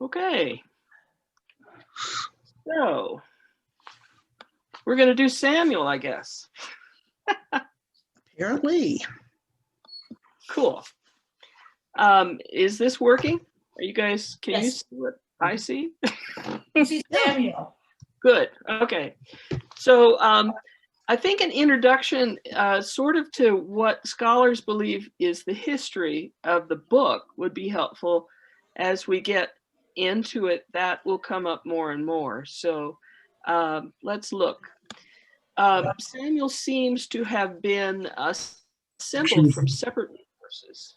Okay. So we're going to do Samuel, I guess. Apparently. Cool. Is this working? Are you guys, can you see what I see? You see Samuel. Good. Okay. So I think an introduction sort of to what scholars believe is the history of the book would be helpful. As we get into it, that will come up more and more. So let's look. Samuel seems to have been assembled from separate sources.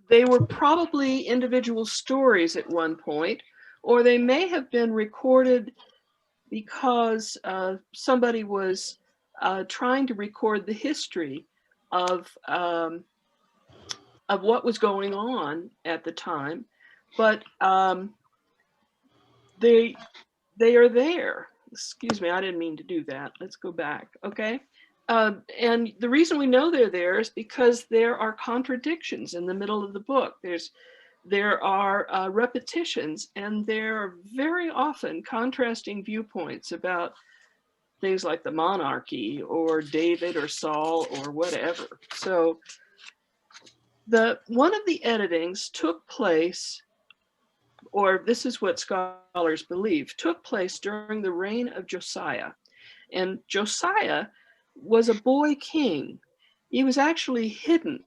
They were probably individual stories at one point, or they may have been recorded because somebody was trying to record the history of what was going on at the time. But they are there. Excuse me, I didn't mean to do that. Let's go back, okay? And the reason we know they're there is because there are contradictions in the middle of the book. There are repetitions, and there are very often contrasting viewpoints about things like the monarchy or David or Saul or whatever. So one of the editings took place, or this is what scholars believe, took place during the reign of Josiah. And Josiah was a boy king. He was actually hidden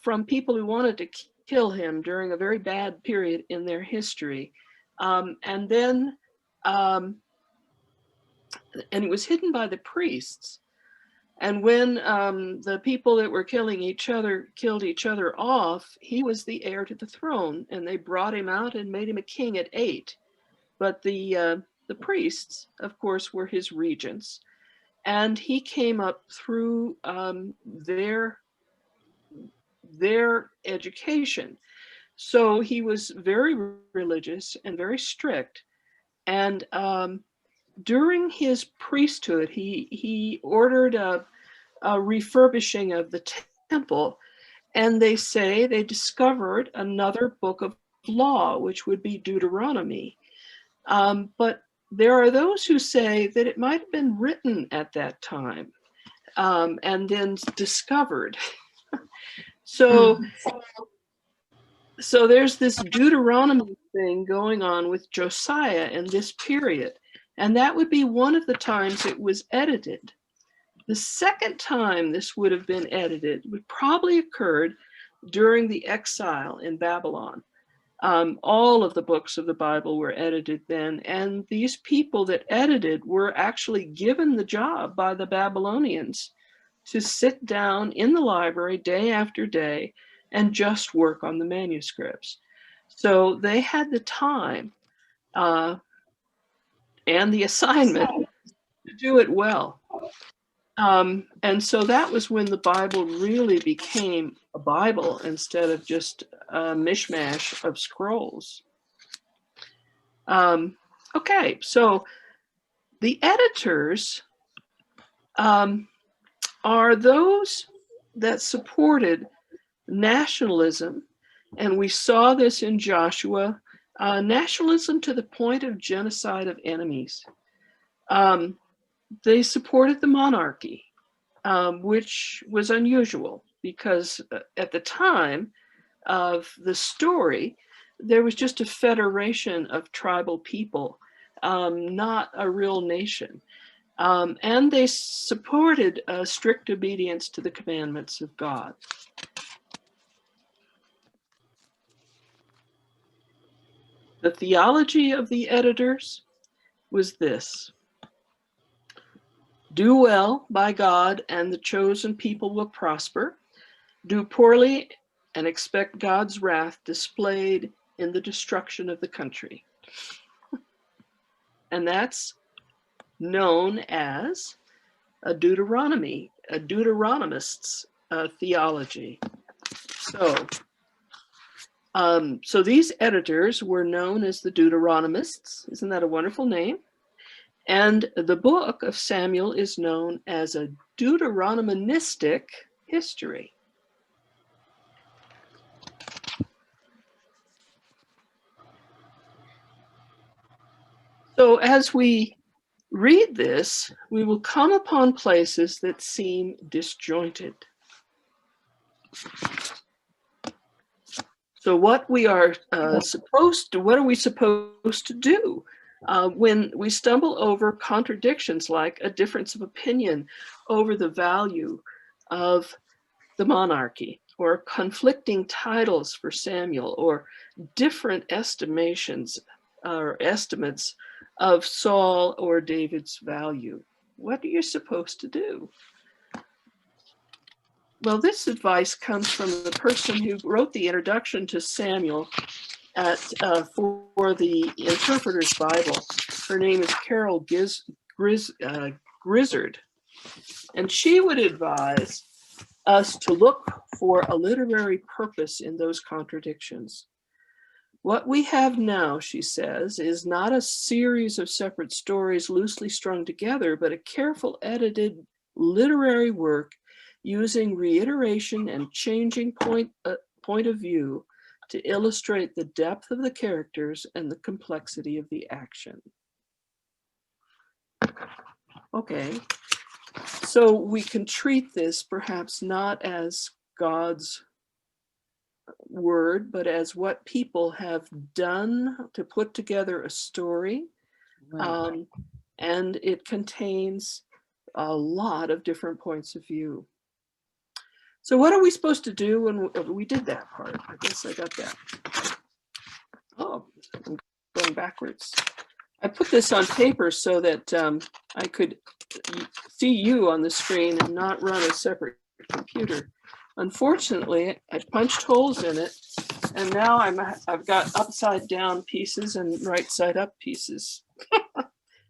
from people who wanted to kill him during a very bad period in their history. And he was hidden by the priests. And when the people that were killing each other killed each other off, he was the heir to the throne, and they brought him out and made him a king at 8. But the priests, of course, were his regents, and he came up through their education. So he was very religious and very strict. And during his priesthood, he ordered a refurbishing of the temple. And they say they discovered another book of law, which would be Deuteronomy. But there are those who say that it might have been written at that time and then discovered. So there's this Deuteronomy thing going on with Josiah in this period. And that would be one of the times it was edited. The second time this would have been edited would probably occurred during the exile in Babylon. All of the books of the Bible were edited then, and these people that edited were actually given the job by the Babylonians to sit down in the library day after day and just work on the manuscripts. So they had the time and the assignment to do it well. And so that was when the Bible really became a Bible instead of just a mishmash of scrolls. Okay, so the editors are those that supported nationalism, and we saw this in Joshua, nationalism to the point of genocide of enemies. They supported the monarchy, which was unusual because at the time of the story, there was just a federation of tribal people, not a real nation. And they supported strict obedience to the commandments of God. The theology of the editors was this: do well by God and the chosen people will prosper. Do poorly and expect God's wrath displayed in the destruction of the country. And that's known as a Deuteronomy, a Deuteronomist's theology. So these editors were known as the Deuteronomists. Isn't that a wonderful name? And the book of Samuel is known as a Deuteronomistic history. So as we read this, we will come upon places that seem disjointed. So what are we supposed to do when we stumble over contradictions like a difference of opinion over the value of the monarchy, or conflicting titles for Samuel, or different estimations or estimates of Saul or David's value? What are you supposed to do? Well, this advice comes from the person who wrote the introduction to Samuel for the Interpreter's Bible. Her name is Carol Grizzard, and she would advise us to look for a literary purpose in those contradictions. What we have now, she says, is not a series of separate stories loosely strung together, but a careful edited literary work using reiteration and changing point of view to illustrate the depth of the characters and the complexity of the action. Okay, so we can treat this perhaps not as God's word, but as what people have done to put together a story. Right. And it contains a lot of different points of view. So what are we supposed to do when we did that part? I guess I got that. Oh, I'm going backwards. I put this on paper so that I could see you on the screen and not run a separate computer. Unfortunately, I punched holes in it, and now I've got upside down pieces and right side up pieces.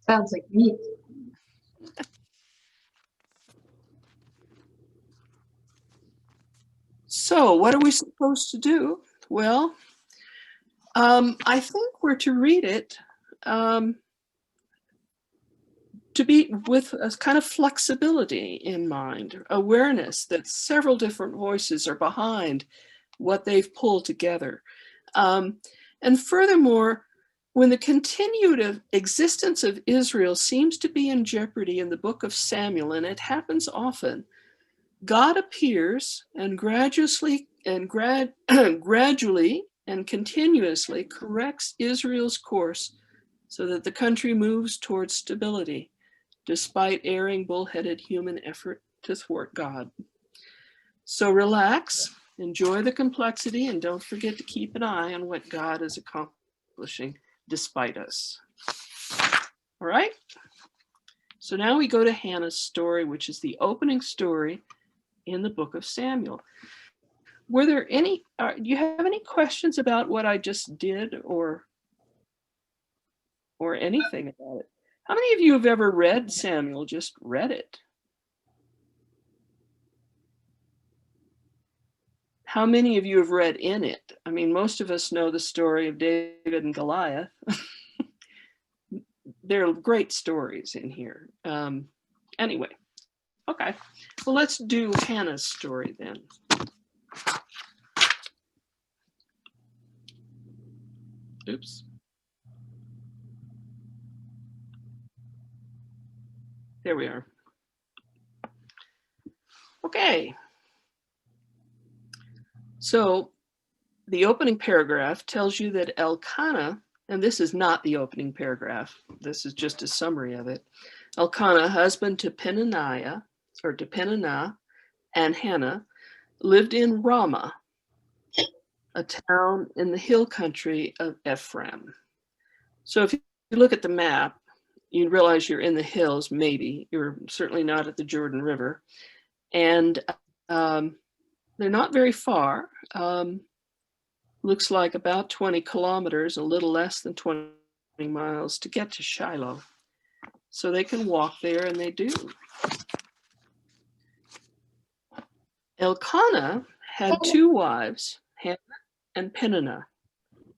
Sounds like me. So what are we supposed to do? Well, I think we're to read it to be with a kind of flexibility in mind, awareness that several different voices are behind what they've pulled together. And furthermore, when the continued existence of Israel seems to be in jeopardy in the book of Samuel, and it happens often, God appears and gradually and continuously corrects Israel's course so that the country moves towards stability, despite erring, bullheaded human effort to thwart God. So relax, enjoy the complexity, and don't forget to keep an eye on what God is accomplishing despite us. All right? So now we go to Hannah's story, which is the opening story in the book of Samuel. Were there any, do you have any questions about what I just did or anything about it? How many of you have ever read Samuel, just read it? How many of you have read in it? I mean, most of us know the story of David and Goliath. There are great stories in here. Anyway, okay. Well, let's do Hannah's story then. Oops. There we are. Okay. So the opening paragraph tells you that Elkanah, and this is not the opening paragraph, this is just a summary of it. Elkanah, husband to Peninnah and Hannah, lived in Ramah, a town in the hill country of Ephraim. So if you look at the map, you realize you're in the hills, maybe. You're certainly not at the Jordan River. And they're not very far. Looks like about 20 kilometers, a little less than 20 miles to get to Shiloh. So they can walk there, and they do. Elkanah had two wives, Hannah and Peninnah.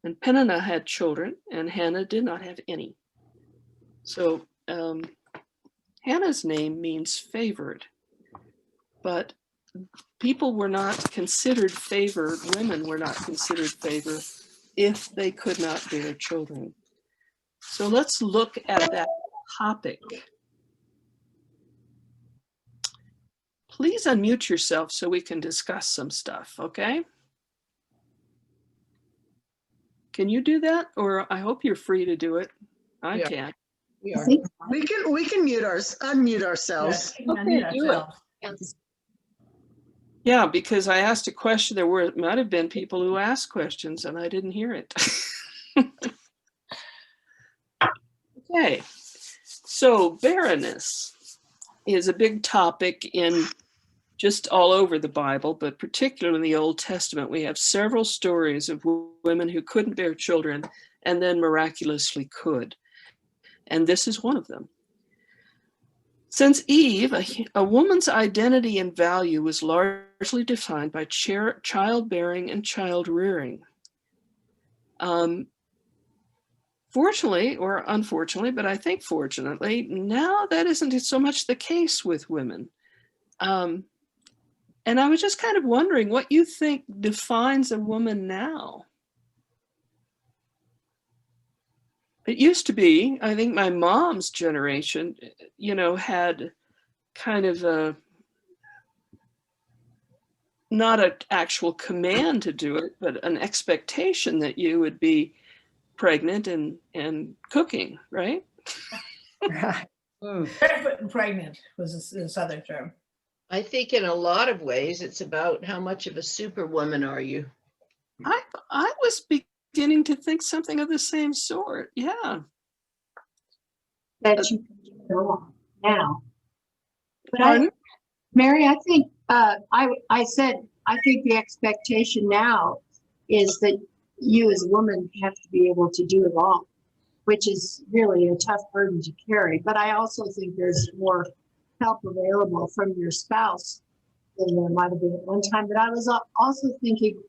And Peninnah had children, and Hannah did not have any. So Hannah's name means favored, but people were not considered favored, women were not considered favored if they could not bear children. So let's look at that topic. Please unmute yourself so we can discuss some stuff, okay? Can you do that? Or I hope you're free to do it. I can't. We I are. think We can unmute ourselves. Okay, do it. that's Yeah, because I asked a question. Might have been people who asked questions and I didn't hear it. Okay, so barrenness is a big topic in just all over the Bible, but particularly in the Old Testament. We have several stories of women who couldn't bear children and then miraculously could. And this is one of them. Since Eve, a woman's identity and value was largely defined by childbearing and child rearing. Fortunately, or unfortunately, but I think fortunately, now that isn't so much the case with women. And I was just kind of wondering what you think defines a woman now. It used to be, I think my mom's generation, had kind of not an actual command to do it, but an expectation that you would be pregnant and cooking, right? Barefoot and pregnant was the Southern term. I think in a lot of ways, it's about how much of a superwoman are you? I was beginning to think something of the same sort. Yeah. that you can do it all now. But Pardon? Mary, I think I said I think the expectation now is that you as a woman have to be able to do it all, which is really a tough burden to carry. But I also think there's more help available from your spouse than there might have been at one time. But I was also thinking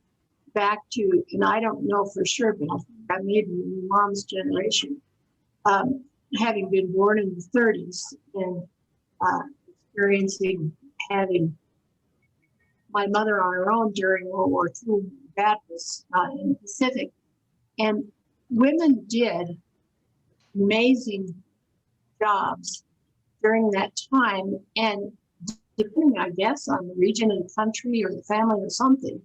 back to, and I don't know for sure, but I may be in mom's generation, having been born in the 30s and experiencing having my mother on her own during World War II. That was in the Pacific. And women did amazing jobs during that time. And depending, I guess, on the region and country or the family or something.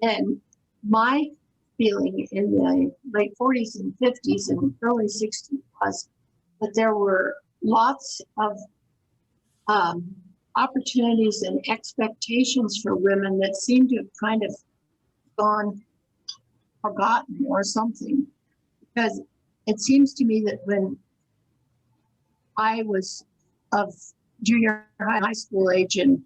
And my feeling in the late 40s and 50s and early 60s was that there were lots of opportunities and expectations for women that seemed to have kind of gone forgotten or something. Because it seems to me that when I was of junior high school age and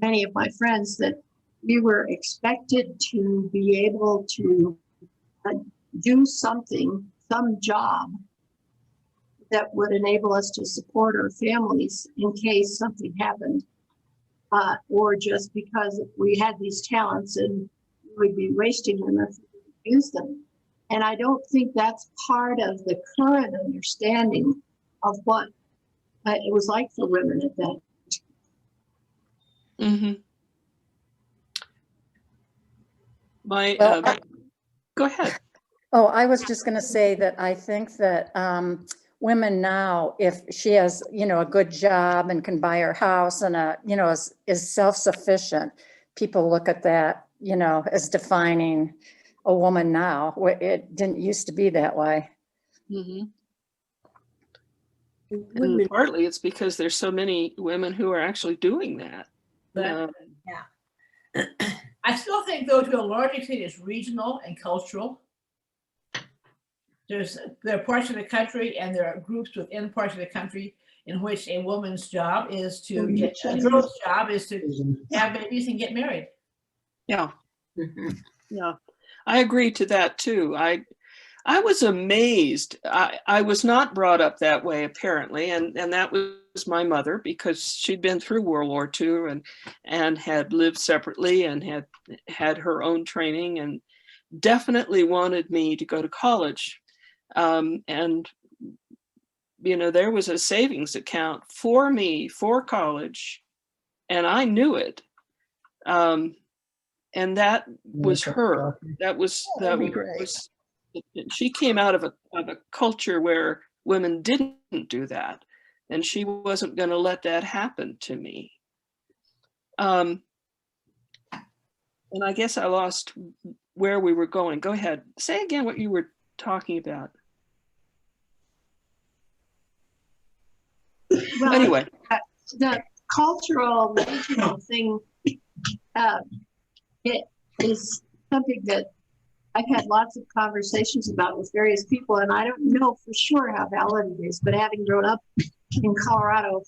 many of my friends, that we were expected to be able to do something, some job that would enable us to support our families in case something happened, or just because we had these talents and we would be wasting them if we didn't use them. And I don't think that's part of the current understanding of what it was like for women at that. Mm-hmm. Go ahead. Oh, I was just going to say that I think that women now, if she has, a good job and can buy her house and, is self-sufficient, people look at that, as defining a woman now. It didn't used to be that way. Mm-hmm. And partly it's because there's so many women who are actually doing that. But yeah, I still think, though, to a large extent, it's regional and cultural. There are parts of the country, and there are groups within parts of the country in which a woman's job is to get, a girl's job is to have babies and get married. Yeah. Yeah, I agree to that too. I was amazed. I was not brought up that way, apparently, and that was my mother, because she'd been through World War II and had lived separately and had her own training and definitely wanted me to go to college. And there was a savings account for me for college, and I knew it. And that was her. That was, That'd be great. she came out of a culture where women didn't do that, and she wasn't going to let that happen to me. And I guess I lost where we were going. Go ahead. Say again what you were talking about. Well, Anyway. the cultural, regional thing, it is something that I've had lots of conversations about with various people, and I don't know for sure how valid it is, but having grown up in Colorado,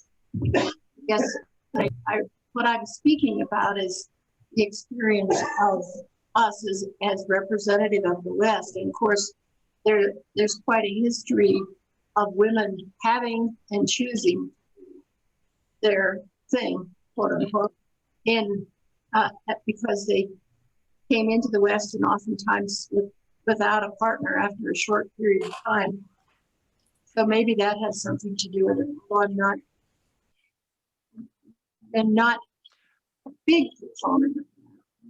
yes, what I'm speaking about is the experience of us as representative of the West. And of course, there's quite a history of women having and choosing their thing, quote unquote, because they came into the West and oftentimes without a partner after a short period of time. So maybe that has something to do with it. Well, I'm not a big proponent.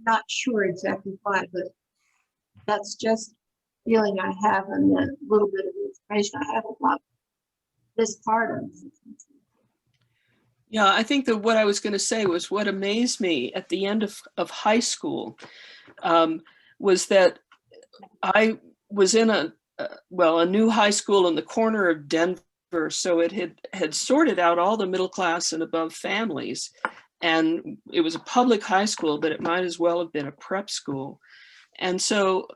Not sure exactly why, but that's just the feeling I have and the little bit of information I have about this part of it. Yeah, I think that what I was going to say was what amazed me at the end of high school was that I was in a new high school in the corner of Denver. So it had sorted out all the middle class and above families. And it was a public high school, but it might as well have been a prep school. And so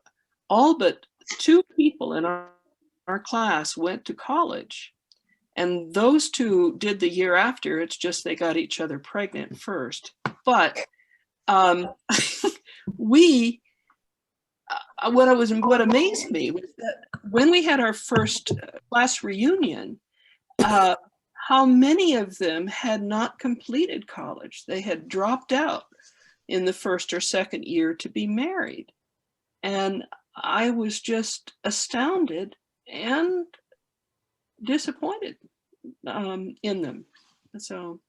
all but 2 people in our class went to college. And those 2 did the year after. It's just they got each other pregnant first. But what amazed me was that when we had our first class reunion, how many of them had not completed college. They had dropped out in the first or second year to be married. And I was just astounded and disappointed in them. So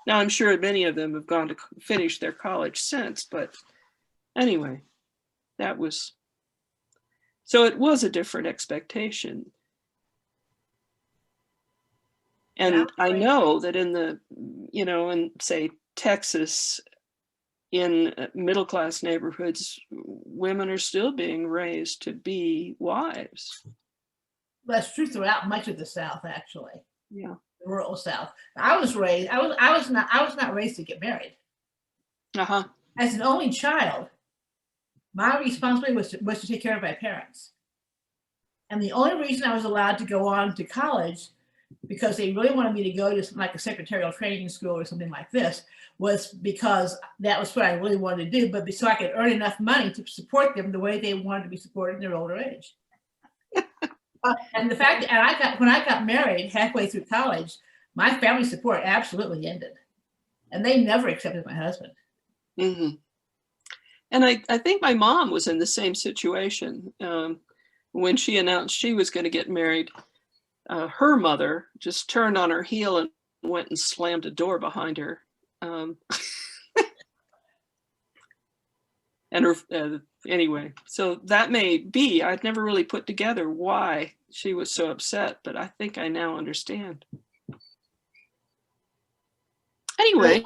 now I'm sure many of them have gone to finish their college since, but anyway, so it was a different expectation. And I know that in say Texas, in middle-class neighborhoods, women are still being raised to be wives. That's true throughout much of the South, actually. Yeah. The rural South. I was not raised to get married. Uh-huh. As an only child, my responsibility was to take care of my parents. And the only reason I was allowed to go on to college, because they really wanted me to go to like a secretarial training school or something like this, was because that was what I really wanted to do, but so I could earn enough money to support them the way they wanted to be supported in their older age. And the fact that when I got married halfway through college, my family support absolutely ended. And they never accepted my husband. Mm-hmm. And I think my mom was in the same situation. When she announced she was going to get married, her mother just turned on her heel and went and slammed a door behind her. And her, anyway, so that may be, I'd never really put together why she was so upset, but I think I now understand. Anyway,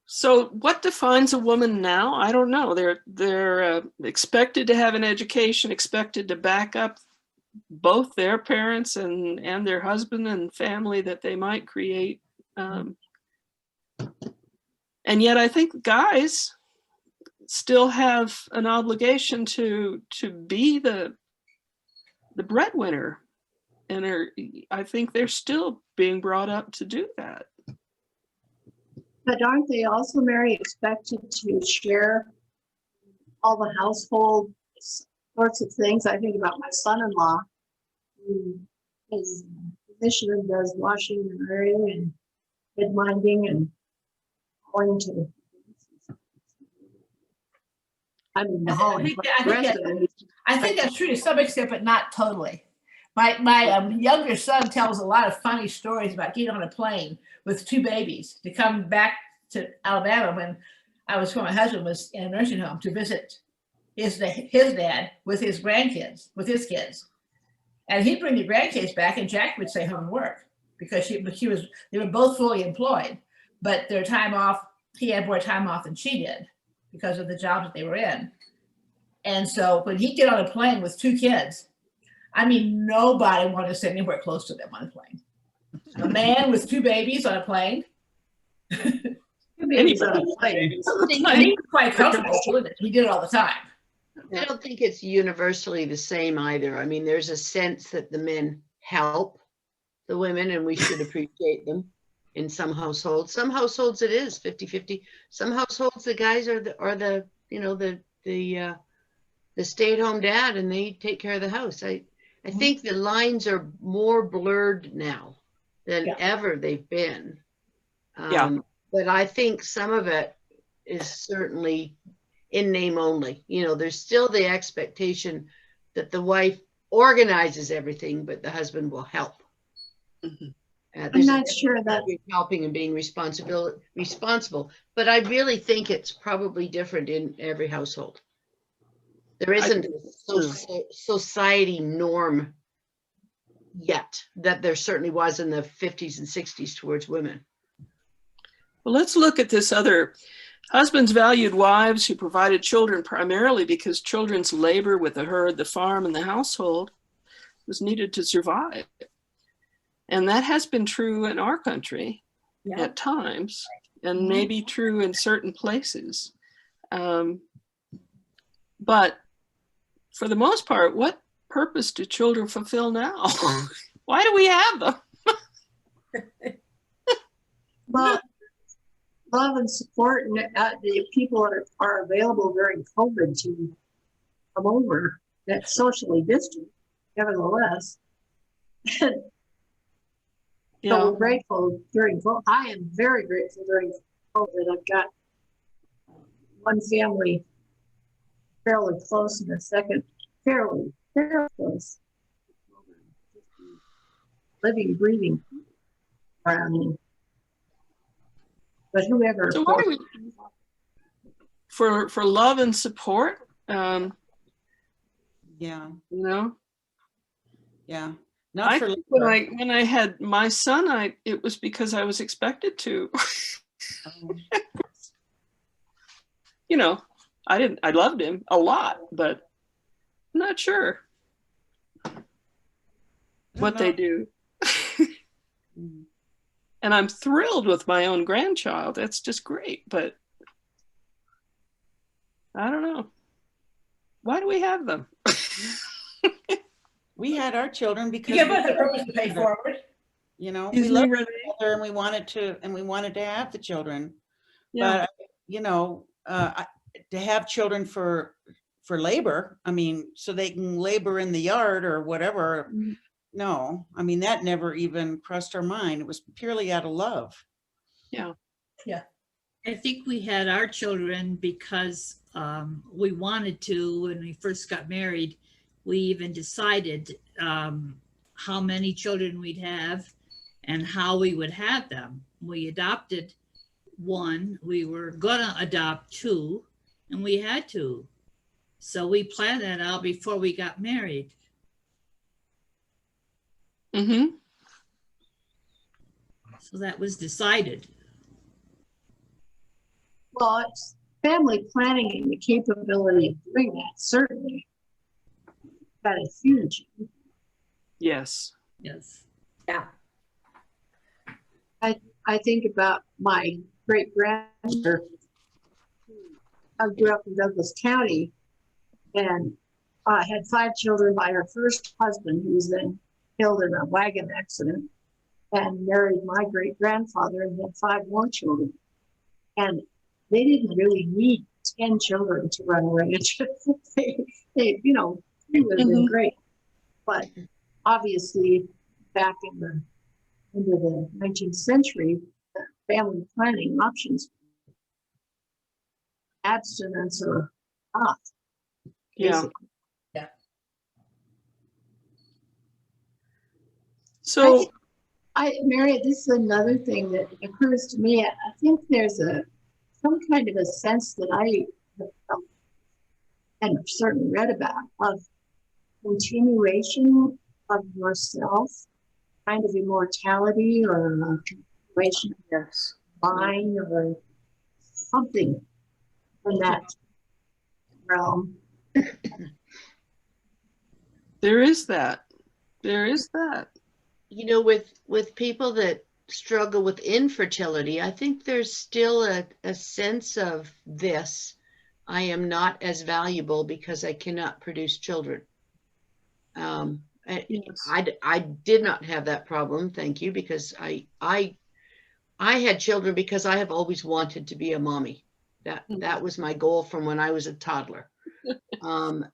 so what defines a woman now? I don't know. They're expected to have an education, expected to back up both their parents and their husband and family that they might create. And yet I think guys still have an obligation to be the breadwinner, and I think they're still being brought up to do that. But aren't they also, Mary, expected to share all the household sorts of things? I think about my son-in-law, who is a physician and does washing and ironing and bed minding and going to the home. I think that's true to some extent, but not totally. My younger son tells a lot of funny stories about getting on a plane with 2 babies to come back to Alabama when my husband was in a nursing home to visit his dad with his grandkids, with his kids. And he'd bring the grandkids back and Jack would stay home and work because they were both fully employed, but their time off, he had more time off than she did because of the jobs that they were in. And so when he'd get on a plane with 2 kids, I mean, nobody wanted to sit anywhere close to them on a plane. A man with 2 babies on a plane. Babies on a plane. He was quite comfortable with it. He did it all the time. I don't think it's universally the same either. I mean, there's a sense that the men help the women and we should appreciate them in some households. Some households it is 50-50. Some households the guys are the stay-at-home dad and they take care of the house. I think the lines are more blurred now than ever they've been. But I think some of it is certainly in name only. You know, there's still the expectation that the wife organizes everything, but the husband will help. I'm not sure that helping and being responsible, but I really think it's probably different in every household. There isn't a society norm yet that there certainly was in the 50s and 60s towards women. Well, let's look at this other. Husbands valued wives who provided children primarily because children's labor with the herd, the farm, and the household was needed to survive. And that has been true in our country at times, and maybe true in certain places. But for the most part, what purpose do children fulfill now? Why do we have them? well, love and support, and the people are available during COVID to come over. That's socially distant, nevertheless. So we're grateful during COVID. I am very grateful during COVID. I've got one family fairly close and a second fairly close. Living, breathing around me. But whoever. So what do we, for love and support? Yeah. You know? Yeah. I think when I had my son, it was because I was expected to. You know, I loved him a lot, but I'm not sure what they do. And I'm thrilled with my own grandchild. That's just great, but I don't know. Why do we have them? We had our children because give us a purpose to pay forward. You know, we loved each other and we wanted to have the children. Yeah. But you know, to have children for labor, I mean, so they can labor in the yard or whatever. No, I mean, that never even crossed our mind. It was purely out of love. Yeah. Yeah. I think we had our children because we wanted to. When we first got married, we even decided how many children we'd have and how we would have them. We adopted one, we were gonna adopt 2, and we had to. So we planned that out before we got married. Mm-hmm. So that was decided. Well, it's family planning and the capability of doing that, certainly. That is huge. Yes. Yes. Yeah. I think about my great grandmother. I grew up in Douglas County and had 5 children by her first husband, who was then killed in a wagon accident, and married my great grandfather and had 5 more children. And they didn't really need 10 children to run a ranch. they, you know, it would have been great. But obviously, back into the 19th century, family planning options, abstinence or not. Yeah. Basically. Yeah. So, Mary, this is another thing that occurs to me. I think there's some kind of a sense that I have felt and certainly read about of continuation of yourself, kind of immortality or a continuation of your mind or something in that realm. there is that. There is that. You know, with people that struggle with infertility, I think there's still a sense of this. I am not as valuable because I cannot produce children. Yes. I did not have that problem, thank you, because I had children because I have always wanted to be a mommy. That was my goal from when I was a toddler. And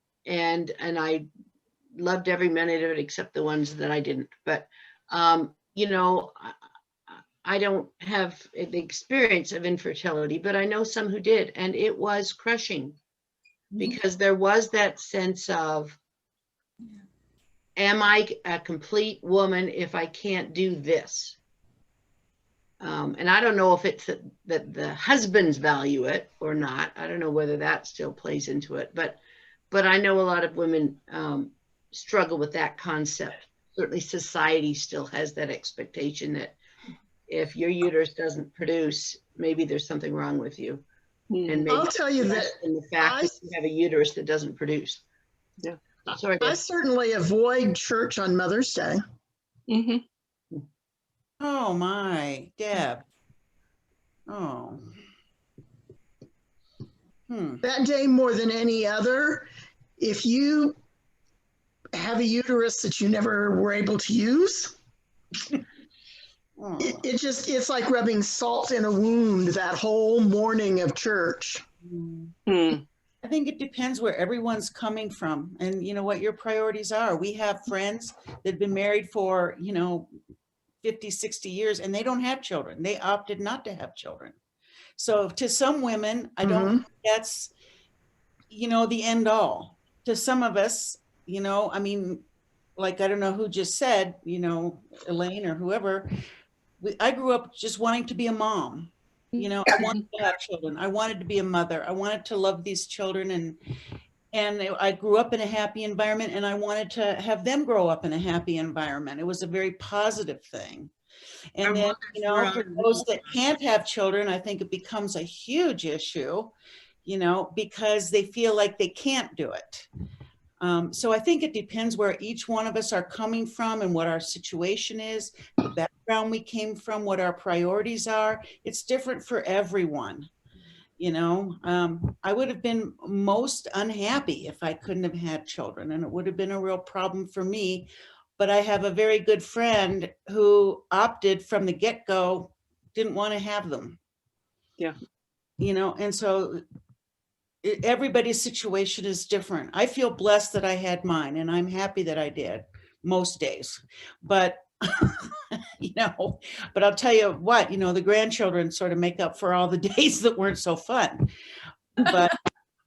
I loved every minute of it except the ones that I didn't. But you know, I don't have the experience of infertility, but I know some who did, and it was crushing because there was that sense of, am I a complete woman if I can't do this? And I don't know if it's that the husbands value it or not. I don't know whether that still plays into it, but I know a lot of women struggle with that concept. Certainly society still has that expectation that if your uterus doesn't produce, maybe there's something wrong with you. And maybe I'll tell you that in the fact that you have a uterus that doesn't produce. Yeah. Sorry, I Deb. certainly avoid church on Mother's Day. Mm-hmm. Oh my, Deb. Oh. That day more than any other, if you have a uterus that you never were able to use, Oh. it's like rubbing salt in a wound that whole morning of church. I think it depends where everyone's coming from and, you know, what your priorities are. We have friends that have been married for, you know, 50, 60 years and they don't have children. They opted not to have children. So to some women, I don't think that's, you know, the end all. To some of us, you know, I mean, like, I don't know who just said, you know, Elaine or whoever, I grew up just wanting to be a mom. You know, I wanted to have children. I wanted to be a mother. I wanted to love these children, and I grew up in a happy environment, and I wanted to have them grow up in a happy environment. It was a very positive thing. And then, you know, for those that can't have children, I think it becomes a huge issue, you know, because they feel like they can't do it. So I think it depends where each one of us are coming from and what our situation is, the background we came from, what our priorities are. It's different for everyone. You know, I would have been most unhappy if I couldn't have had children, and it would have been a real problem for me. But I have a very good friend who opted from the get-go, didn't want to have them. Yeah. You know, and so everybody's situation is different. I feel blessed that I had mine, and I'm happy that I did most days. But you know, but I'll tell you what, you know, the grandchildren sort of make up for all the days that weren't so fun. But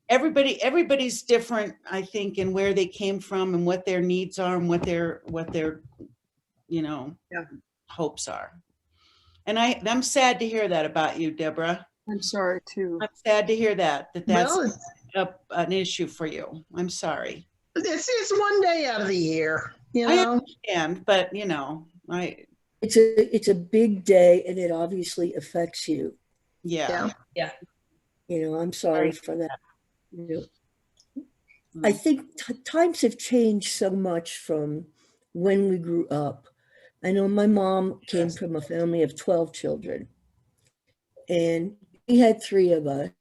everybody's different, I think, in where they came from and what their needs are and what their you know, hopes are. And I'm sad to hear that about you, Deborah. I'm sorry too. I'm sad to hear that that's Well, an issue for you. I'm sorry. it's one day out of the year, you I know. understand, but you know, it's a big day, and it obviously affects you. yeah. You know, I'm sorry for that. You know, I think times have changed so much from when we grew up. I know my mom came from a family of 12 children, and we had 3 of us.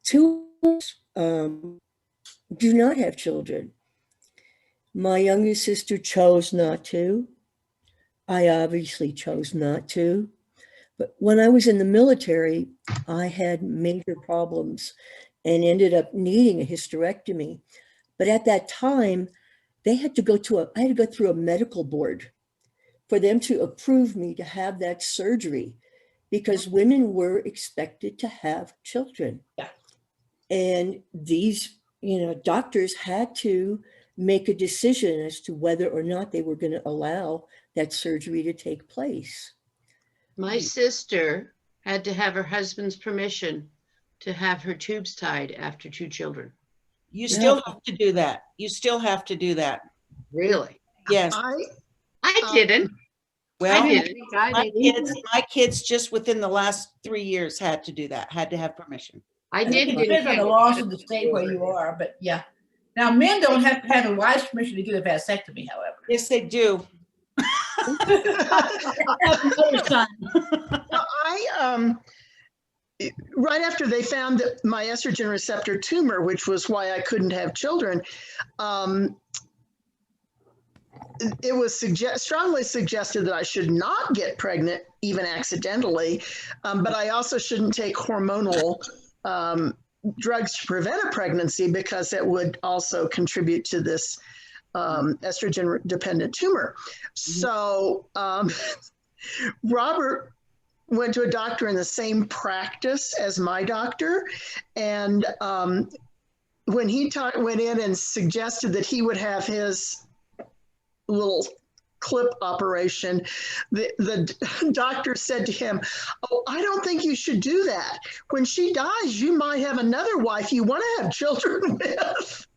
2 do not have children. My youngest sister chose not to. I obviously chose not to. But when I was in the military, I had major problems and ended up needing a hysterectomy. But at that time, I had to go through a medical board for them to approve me to have that surgery, because women were expected to have children. And these, you know, doctors had to make a decision as to whether or not they were going to allow that surgery to take place. My sister had to have her husband's permission to have her tubes tied after 2 children. You still have to do that. You still have to do that. Really? Yes. I didn't. Well, I didn't. my kids just within the last 3 years had to do that, had to have permission. I I think didn't. it depends on the laws of the state where you are, but yeah. Now, men don't have to have a wife's permission to get a vasectomy, however. Yes, they do. Right after they found that my estrogen receptor tumor, which was why I couldn't have children, it was strongly suggested that I should not get pregnant, even accidentally, but I also shouldn't take hormonal drugs to prevent a pregnancy because it would also contribute to this estrogen-dependent tumor. So Robert went to a doctor in the same practice as my doctor, and when he went in and suggested that he would have his little clip operation, the doctor said to him, "Oh, I don't think you should do that. When she dies, you might have another wife you want to have children with."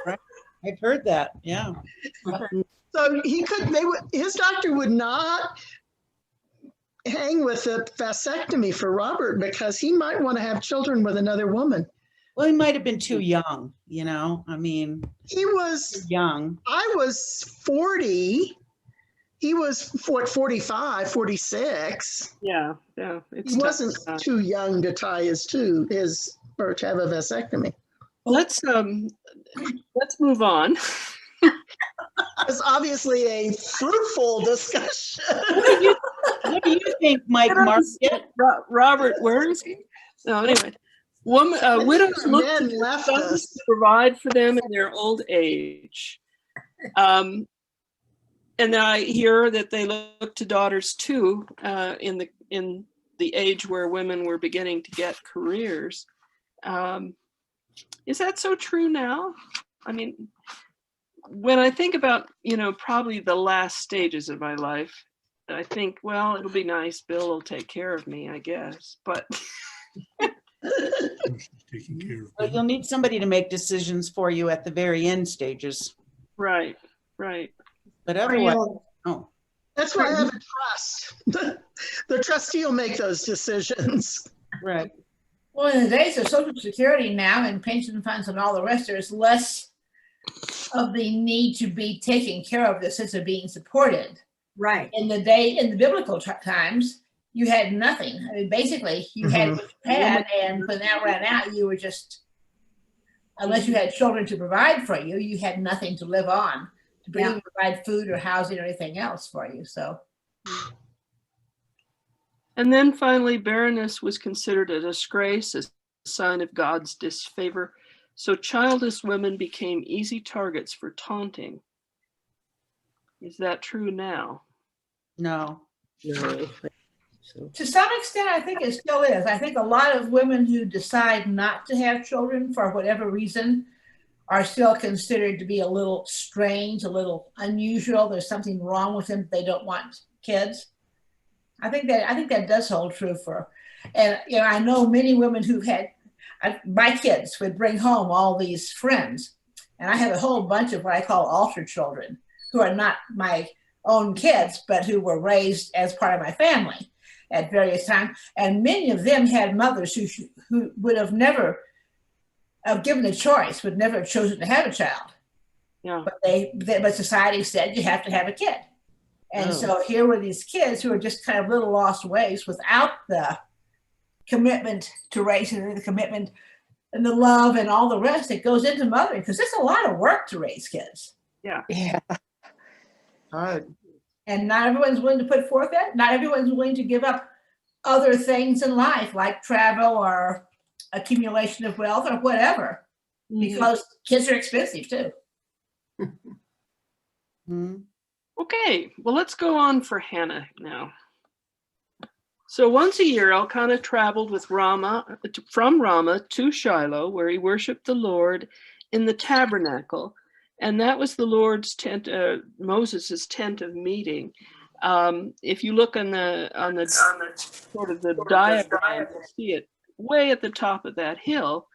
Right. I've heard that. Yeah. So he couldn't. His doctor would not hang with a vasectomy for Robert because he might want to have children with another woman. Well, he might have been too young, you know. I mean, he was young. I was 40. He was 45, 46. Yeah. He wasn't too young to tie or to have a vasectomy. Let's move on. It's obviously a fruitful discussion. What do you think, Mike Market? Robert, where is he? No, anyway. Widows look to sons to provide for them in their old age. And I hear that they look to daughters too, in the age where women were beginning to get careers. Is that so true now? I mean, when I think about, probably the last stages of my life, I think, well, it'll be nice. Bill will take care of me, I guess. But taking care of well, you'll need somebody to make decisions for you at the very end stages. Right. But otherwise, that's why I have a trust. The trustee will make those decisions. Right. Well, in the days of Social Security now and pension funds and all the rest, there's less of the need to be taken care of, the sense of being supported. Right. In the biblical times, you had nothing. I mean, basically, you had what you had, and when that ran out, you were just, unless you had children to provide for you, you had nothing to live on, to provide food or housing or anything else for you. So. And then finally, barrenness was considered a disgrace, a sign of God's disfavor. So childless women became easy targets for taunting. Is that true now? No. To some extent, I think it still is. I think a lot of women who decide not to have children for whatever reason are still considered to be a little strange, a little unusual. There's something wrong with them. They don't want kids. I think that does hold true and I know many women who had, my kids would bring home all these friends, and I have a whole bunch of what I call altar children, who are not my own kids, but who were raised as part of my family at various times. And many of them had mothers who would have never, given the choice, would never have chosen to have a child. Yeah. But society said you have to have a kid. And so here were these kids who were just kind of little lost ways without the commitment to raising, the commitment and the love and all the rest that goes into mothering, because it's a lot of work to raise kids. Yeah. Hard. And not everyone's willing to put forth that. Not everyone's willing to give up other things in life, like travel or accumulation of wealth or whatever, because kids are expensive too. Okay, well, let's go on for Hannah now. So once a year, Elkanah traveled from Ramah to Shiloh, where he worshiped the Lord in the Tabernacle. And that was the Lord's tent, Moses's tent of meeting. If you look on the sort of the diagram, you'll see it way at the top of that hill.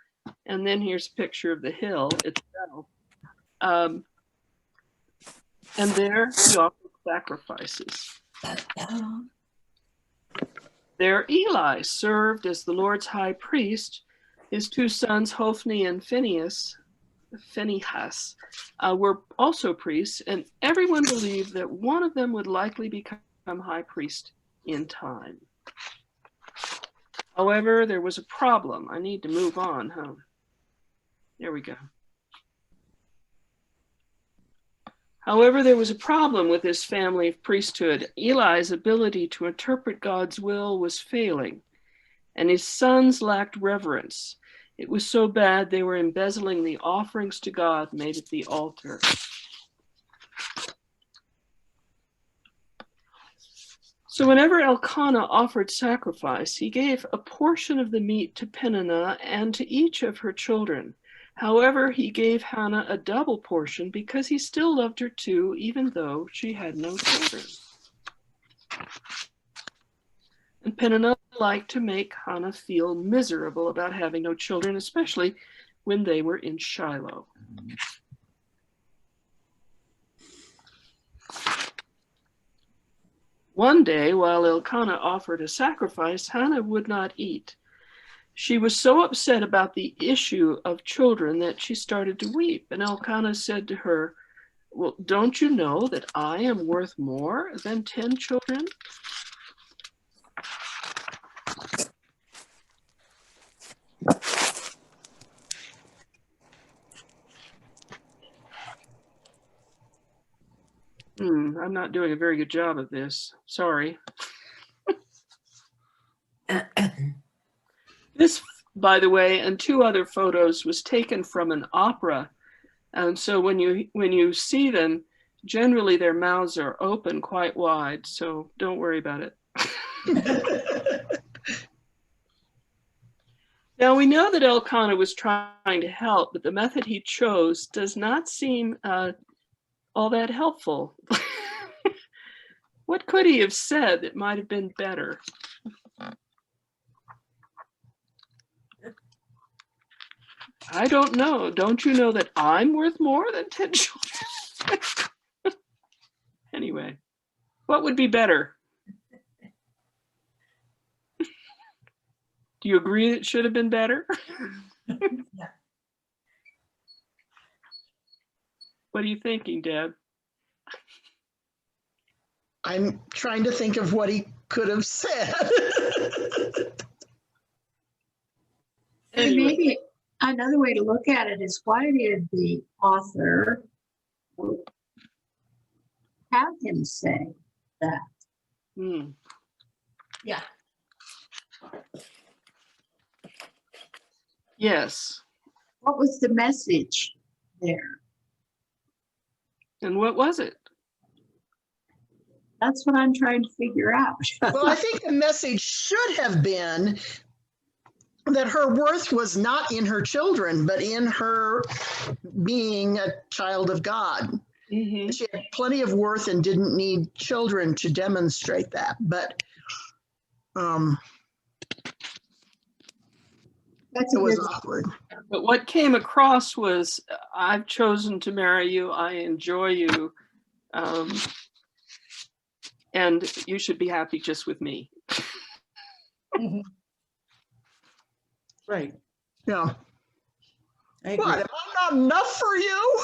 And then here's a picture of the hill itself. And there he offered sacrifices. There Eli served as the Lord's high priest. His two sons, Hophni and Phinehas, were also priests, and everyone believed that one of them would likely become high priest in time. However, there was a problem. I need to move on, huh? There we go. However, there was a problem with this family of priesthood. Eli's ability to interpret God's will was failing, and his sons lacked reverence. It was so bad they were embezzling the offerings to God made at the altar. So whenever Elkanah offered sacrifice, he gave a portion of the meat to Peninnah and to each of her children. However, he gave Hannah a double portion because he still loved her too, even though she had no children. And Peninnah liked to make Hannah feel miserable about having no children, especially when they were in Shiloh. One day, while Elkanah offered a sacrifice, Hannah would not eat. She was so upset about the issue of children that she started to weep. And Elkanah said to her, "Well, don't you know that I am worth more than 10 children?" I'm not doing a very good job of this. Sorry. This, by the way, and 2 other photos was taken from an opera. And so when you see them, generally their mouths are open quite wide. So don't worry about it. Now we know that Elkanah was trying to help, but the method he chose does not seem all that helpful. What could he have said that might have been better? I don't know. Don't you know that I'm worth more than 10 children? Anyway, what would be better? Do you agree it should have been better? Yeah. What are you thinking, Deb? I'm trying to think of what he could have said. And maybe another way to look at it is, why did the author have him say that? Yeah. Yes. What was the message there? And what was it? That's what I'm trying to figure out. Well, I think the message should have been that her worth was not in her children, but in her being a child of God. Mm-hmm. She had plenty of worth and didn't need children to demonstrate that. But That's it was awkward. But what came across was, I've chosen to marry you. I enjoy you. And you should be happy just with me. Mhm. Right. Yeah. I agree. What, am I not enough for you?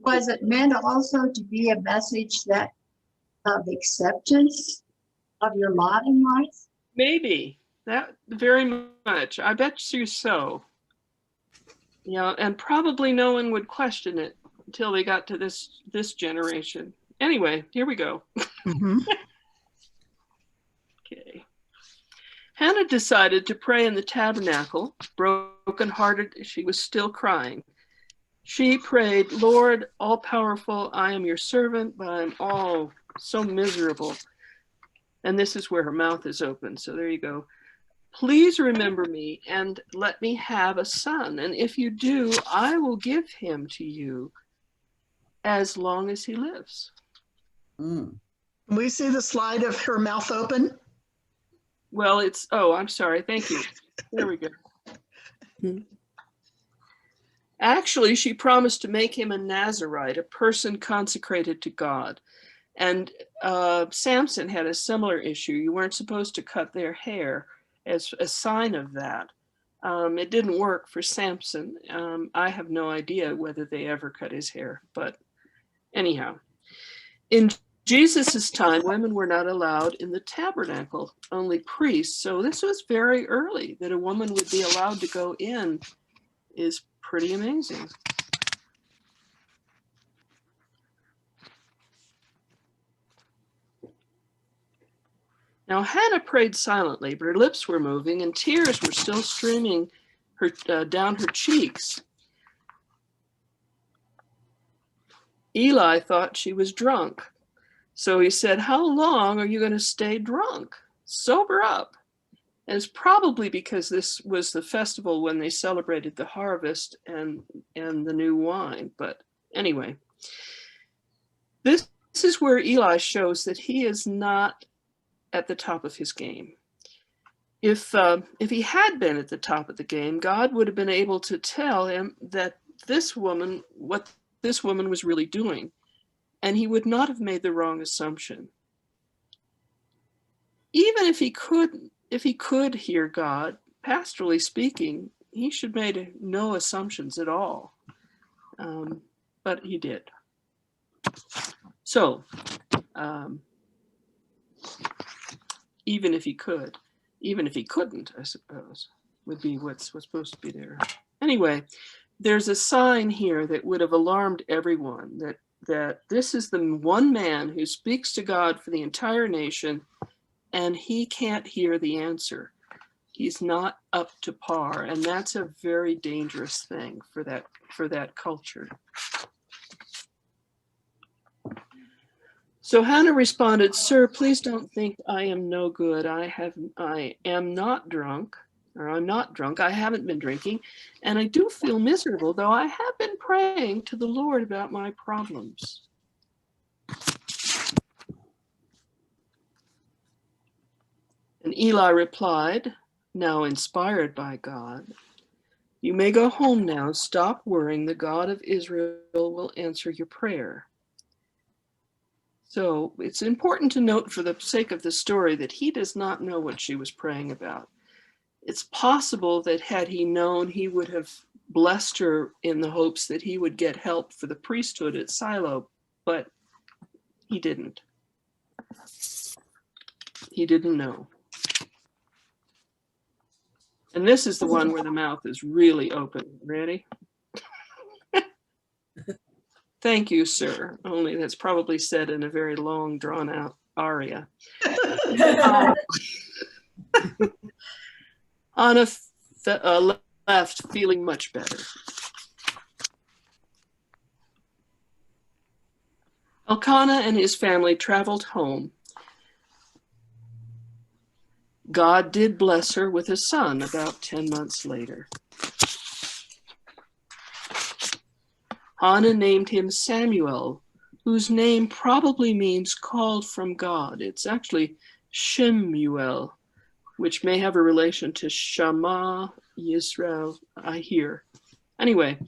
Was it meant also to be a message that of acceptance of your lot in life? Maybe. That very much. I bet you so. Yeah, and probably no one would question it until they got to this generation. Anyway, here we go. Mm-hmm. Okay. Hannah decided to pray in the tabernacle. Broken-hearted, she was still crying. She prayed, "Lord, all-powerful, I am your servant, but I'm all so miserable." And this is where her mouth is open, so there you go. Please remember me and let me have a son. And if you do, I will give him to you as long as he lives. Can we see the slide of her mouth open? Well, it's, oh, I'm sorry. Thank you. There we go. Actually, she promised to make him a Nazirite, a person consecrated to God. And Samson had a similar issue. You weren't supposed to cut their hair as a sign of that. It didn't work for Samson. I have no idea whether they ever cut his hair, but anyhow. In Jesus's time, women were not allowed in the tabernacle, only priests. So this was very early. That a woman would be allowed to go in is pretty amazing. Now Hannah prayed silently, but her lips were moving and tears were still streaming down her cheeks. Eli thought she was drunk. So he said, "How long are you going to stay drunk? Sober up." And it's probably because this was the festival when they celebrated the harvest and the new wine. But anyway, this is where Eli shows that he is not at the top of his game. If he had been at the top of the game, God would have been able to tell him that what this woman was really doing, and he would not have made the wrong assumption. Even if he could hear God, pastorally speaking, he should have made no assumptions at all. But he did. So, even if he could, even if he couldn't, I suppose, would be what's supposed to be there. Anyway, there's a sign here that would have alarmed everyone, that this is the one man who speaks to God for the entire nation, and he can't hear the answer. He's not up to par, and that's a very dangerous thing for that culture. So Hannah responded, "Sir, please don't think I am no good. I am not drunk, or I'm not drunk. I haven't been drinking, and I do feel miserable, though I have been praying to the Lord about my problems." And Eli replied, now inspired by God, "You may go home now. Stop worrying. The God of Israel will answer your prayer." So it's important to note, for the sake of the story, that he does not know what she was praying about. It's possible that had he known, he would have blessed her in the hopes that he would get help for the priesthood at Shiloh, but he didn't. He didn't know. And this is the one where the mouth is really open. Ready? "Thank you, sir." Only that's probably said in a very long, drawn-out aria. On a left, feeling much better. Elkanah and his family traveled home. God did bless her with a son about 10 months later. Hannah named him Samuel, whose name probably means called from God. It's actually Shemuel, which may have a relation to Shema Yisrael, I hear. Anyway,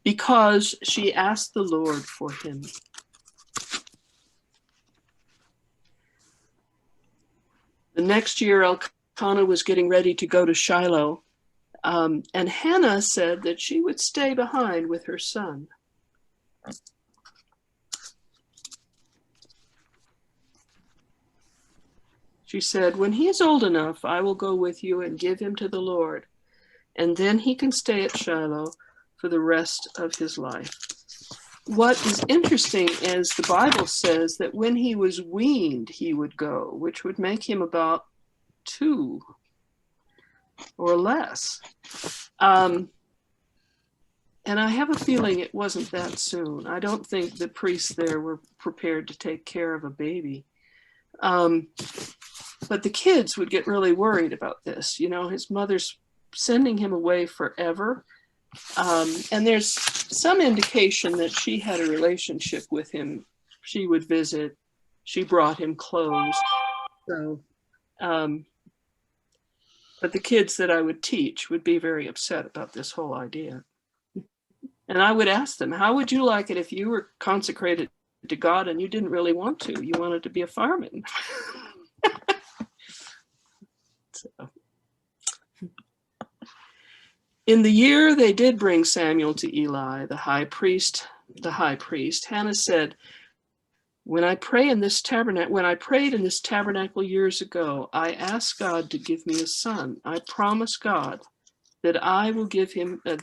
because she asked the Lord for him. The next year, Elkanah was getting ready to go to Shiloh, and Hannah said that she would stay behind with her son. She said, "When he is old enough, I will go with you and give him to the Lord, and then he can stay at Shiloh for the rest of his life." What is interesting is the Bible says that when he was weaned, he would go, which would make him about 2 or less. And I have a feeling it wasn't that soon. I don't think the priests there were prepared to take care of a baby. But the kids would get really worried about this. You know, his mother's sending him away forever. And there's some indication that she had a relationship with him. She would visit, she brought him clothes. So, but the kids that I would teach would be very upset about this whole idea. And I would ask them, how would you like it if you were consecrated to God and you didn't really want to? You wanted to be a fireman. So. In the year they did bring Samuel to Eli, the high priest, Hannah said, when I prayed in this tabernacle years ago, I asked God to give me a son. I promised God that I would give him back to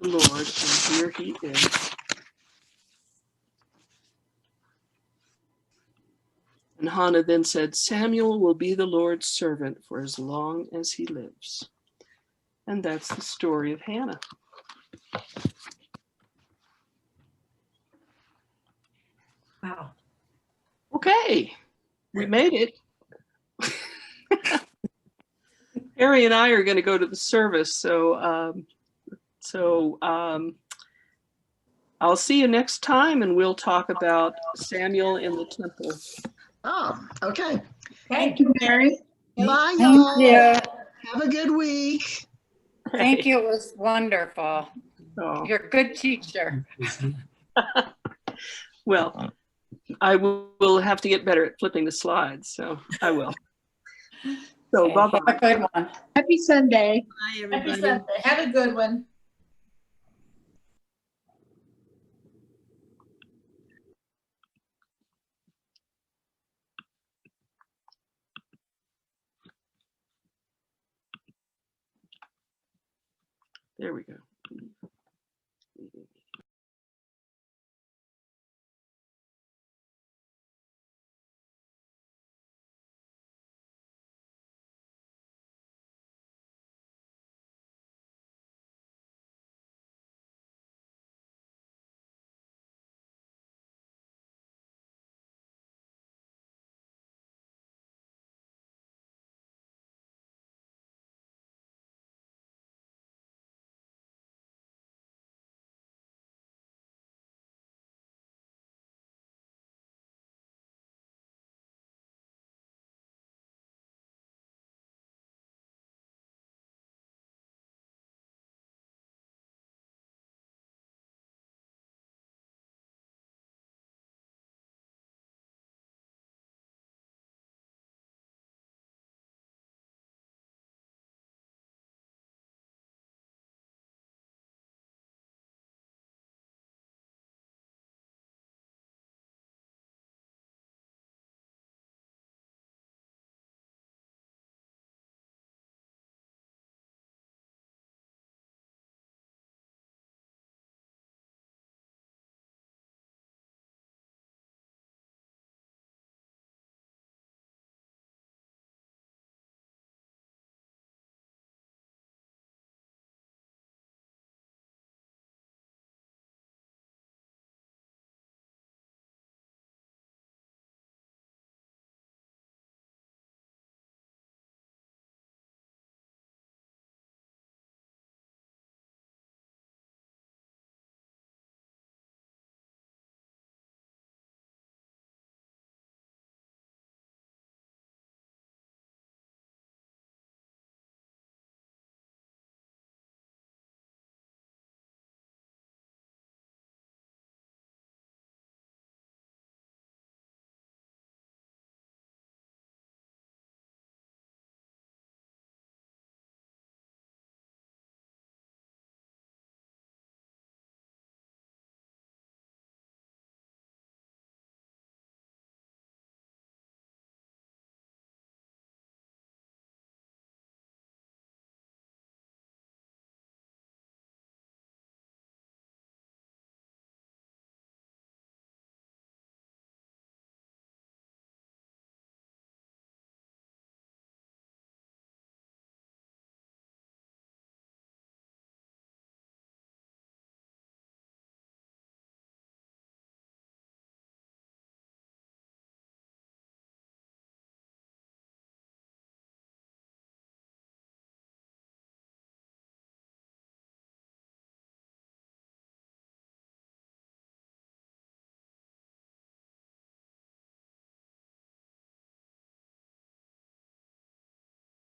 the Lord, and here he is. And Hannah then said, Samuel will be the Lord's servant for as long as he lives. And that's the story of Hannah. Wow. Okay, we made it. Harry and I are going to go to the service, so I'll see you next time, and we'll talk about Samuel in the temple. Oh, okay. Thank you, Mary. Bye, Thank y'all. you. Have a good week. Thank you. It was wonderful. Oh, You're a good teacher. well, I will have to get better at flipping the slides, so I will. So Okay, bye-bye. have a good one. Happy Sunday. Bye, Happy everybody. Sunday. Have a good one. There we go.